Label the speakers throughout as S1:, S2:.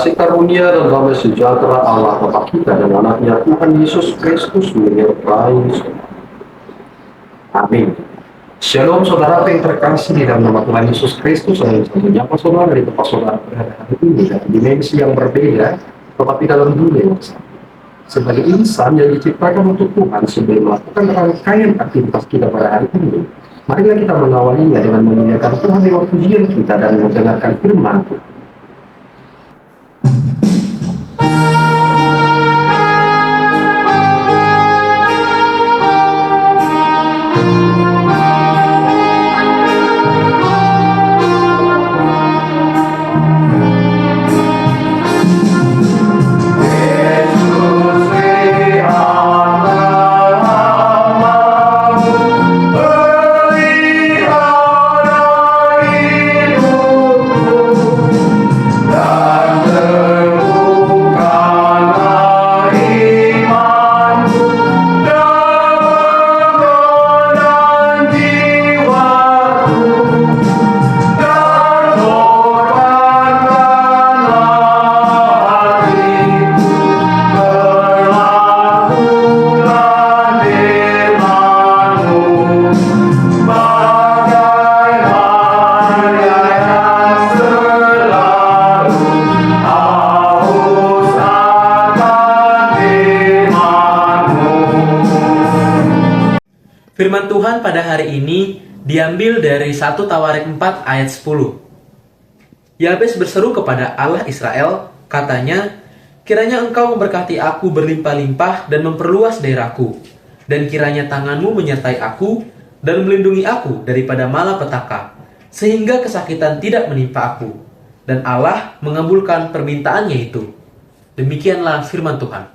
S1: Kasih karunia dan damai sejahtera Allah Bapa kita dan anaknya Tuhan Yesus Kristus menyertai saudara. Amin. Shalom saudara yang terkasih di dalam nama Tuhan Yesus Kristus. Saya menyapa saudara di tempat saudara berada hari ini dalam dimensi yang berbeda, tetapi dalam dunia yang sama. Sebagai insan yang diciptakan untuk Tuhan sebelum melakukan rangkaian aktivitas kita pada hari ini, marilah kita mengawalinya dengan memuliakan Tuhan lewat pujian kita dan mendengarkan firman Tuhan.
S2: Firman Tuhan pada hari ini diambil dari 1 Tawarik 4 ayat 10. Yabes berseru kepada Allah Israel, katanya, kiranya engkau memberkati aku berlimpah-limpah dan memperluas daerahku, dan kiranya tanganmu menyertai aku dan melindungi aku daripada malapetaka, sehingga kesakitan tidak menimpa aku. Dan Allah mengabulkan permintaannya itu. Demikianlah firman Tuhan.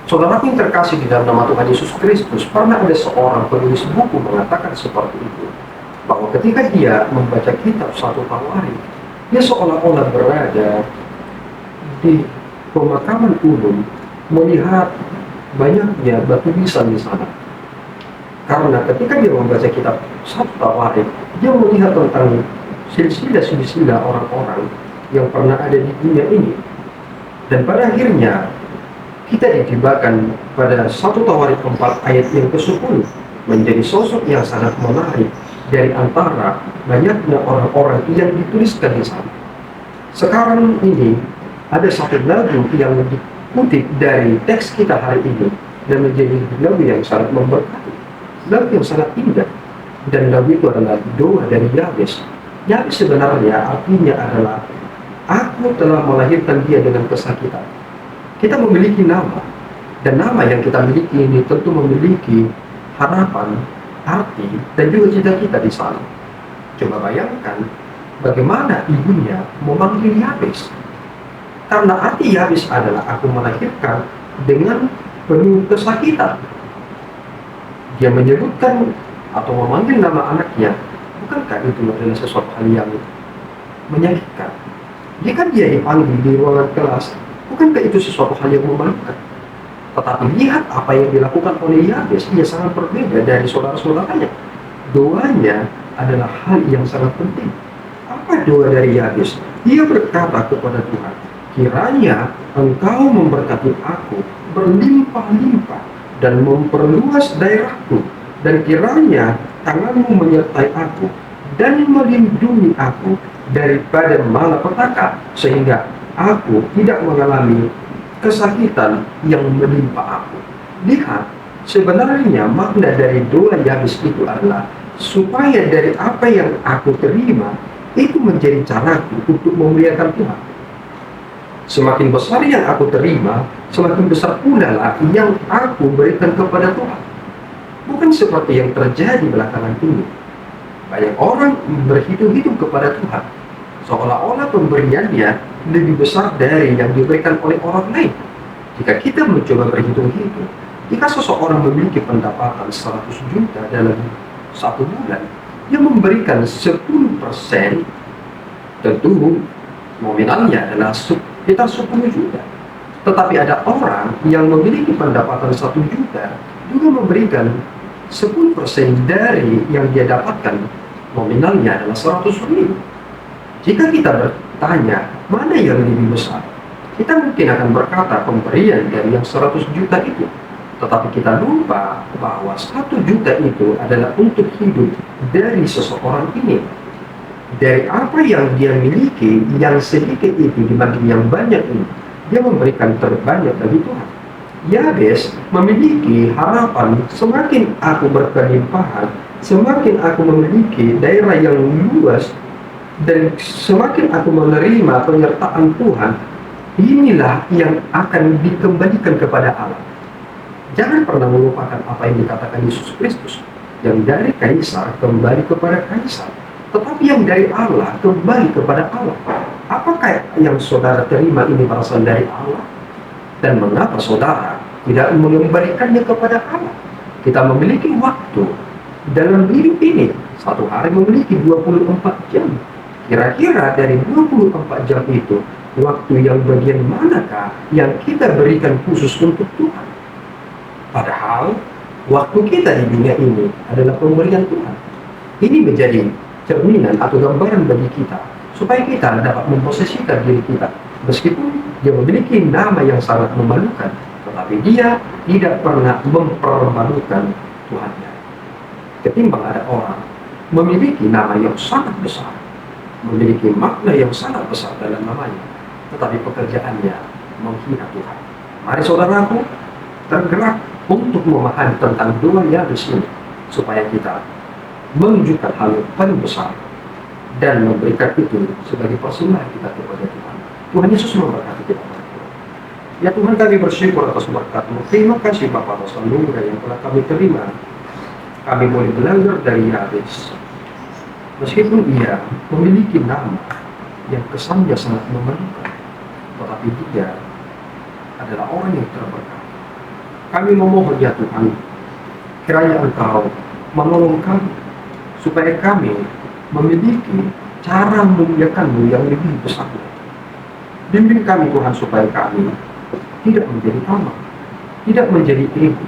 S1: Saudara yang terkasih di dalam nama Tuhan Yesus Kristus, pernah ada seorang penulis buku mengatakan seperti itu, bahwa ketika dia membaca kitab 1 Tawarik, dia seolah-olah berada di pemakaman umum, melihat banyaknya batu nisan di sana. Karena ketika dia membaca kitab 1 Tawarik, dia melihat tentang silsilah-silsilah orang-orang yang pernah ada di dunia ini. Dan pada akhirnya kita ditibakan pada 1 Tawarik 4 ayat yang ke-10 menjadi sosok yang sangat menarik dari antara banyaknya orang-orang yang dituliskan di sana. Sekarang ini ada satu lagu yang dikutip dari teks kita hari ini dan menjadi lagu yang sangat memberkati, lagu yang sangat indah, dan lagu itu adalah doa dari Yabes. Yabes sebenarnya artinya adalah aku telah melahirkan dia dengan kesakitan. Kita memiliki nama, dan nama yang kita miliki ini tentu memiliki harapan, arti, dan juga cita-cita di sana. Coba bayangkan bagaimana ibunya memanggil Yabes. Karena arti Yabes adalah aku melahirkan dengan penuh kesakitan. Dia menyebutkan atau memanggil nama anaknya, bukankah itu adalah sesuatu hal yang menyakitkan? Jika dia dipanggil di ruangan kelas, bukankah itu sesuatu hal yang memalukan? Tetapi lihat apa yang dilakukan oleh Yabes, ia sangat berbeda dari saudara-saudaranya. Doanya adalah hal yang sangat penting. Apa doa dari Yabes? Ia berkata kepada Tuhan, kiranya engkau memberkati aku berlimpah-limpah dan memperluas daerahku, dan kiranya tanganmu menyertai aku dan melindungi aku daripada malapetaka, sehingga aku tidak mengalami kesakitan yang menimpa aku. Lihat, sebenarnya makna dari doa Yabes itu adalah supaya dari apa yang aku terima itu menjadi caraku untuk memuliakan Tuhan. Semakin besar yang aku terima, semakin besar pula lah yang aku berikan kepada Tuhan. Bukan seperti yang terjadi belakangan ini. Banyak orang berhitung-hitung kepada Tuhan, seolah-olah pemberiannya lebih besar dari yang diberikan oleh orang lain. Jika kita mencoba berhitung-hitung, jika seseorang memiliki pendapatan 100 juta dalam satu bulan, dia memberikan 10%, tentu nominalnya adalah sekitar 10 juta. Tetapi ada orang yang memiliki pendapatan 1 juta juga memberikan 10% dari yang dia dapatkan, nominalnya adalah 100.000. Jika kita tanya, mana yang lebih besar? Kita mungkin akan berkata pemberian dari yang 100 juta itu. Tetapi kita lupa bahwa 1 juta itu adalah untuk hidup dari seseorang ini. Dari apa yang dia miliki, yang sedikit itu dibanding yang banyak ini, dia memberikan terbanyak bagi Tuhan. Yabes memiliki harapan, semakin aku berkelimpahan, semakin aku memiliki daerah yang luas, dan semakin aku menerima penyertaan Tuhan, inilah yang akan dikembalikan kepada Allah. Jangan pernah melupakan apa yang dikatakan Yesus Kristus, yang dari kaisar kembali kepada kaisar, tetapi yang dari Allah kembali kepada Allah. Apakah yang saudara terima ini berasal dari Allah? Dan mengapa saudara tidak mengembalikannya kepada Allah? Kita memiliki waktu dalam hidup ini, satu hari memiliki 24 jam. Kira-kira dari 24 jam itu, waktu yang bagian manakah yang kita berikan khusus untuk Tuhan? Padahal waktu kita di dunia ini adalah pemberian Tuhan. Ini menjadi cerminan atau gambaran bagi kita, supaya kita dapat memposisikan diri kita. Meskipun dia memiliki nama yang sangat memalukan, tetapi dia tidak pernah mempermalukan Tuhannya. Ketimbang ada orang memiliki nama yang sangat besar, memiliki makna yang sangat besar dalam namanya, tetapi pekerjaannya menghina Tuhan. Mari saudaraku tergerak untuk memahami tentang dua Yabes ini, supaya kita menunjukkan hal yang paling besar dan memberikan itu sebagai persembahan kita kepada Tuhan. Tuhan Yesus memberkati kita. Ya Tuhan, kami bersyukur atas berkat-Mu. Terima kasih Bapa atas anugerah yang telah kami terima. Kami boleh belajar dari Yabes, meskipun ia memiliki nama yang kesannya sangat memalukan, tetapi dia adalah orang yang terberkati. Kami memohon ya Tuhan, kiranya Engkau menolong kami, supaya kami memiliki cara memuliakan-Mu yang lebih besar. Bimbing kami Tuhan, supaya kami tidak menjadi tamak, tidak menjadi ego,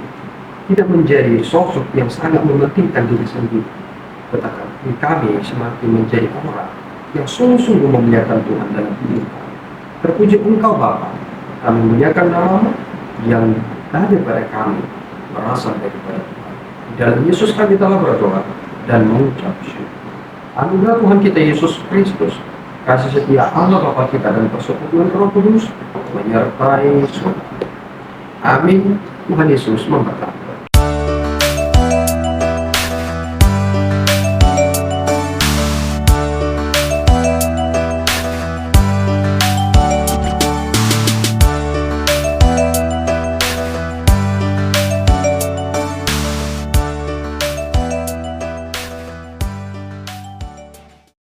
S1: tidak menjadi sosok yang sangat mementingkan diri sendiri, tetapi kami semakin menjadi orang yang sungguh-sungguh memuliakan Tuhan dalam hidup kami. Terpuji Engkau Bapa, kami memuliakan nama-Mu yang ada pada kami berasal daripada Tuhan. Dalam Yesus kami telah berdoa dan mengucap syukur. Anugerah Tuhan kita Yesus Kristus, kasih setia Allah Bapa kita, dan persekutuan Roh Kudus menyertai saudara. Amin. Tuhan Yesus memberkati.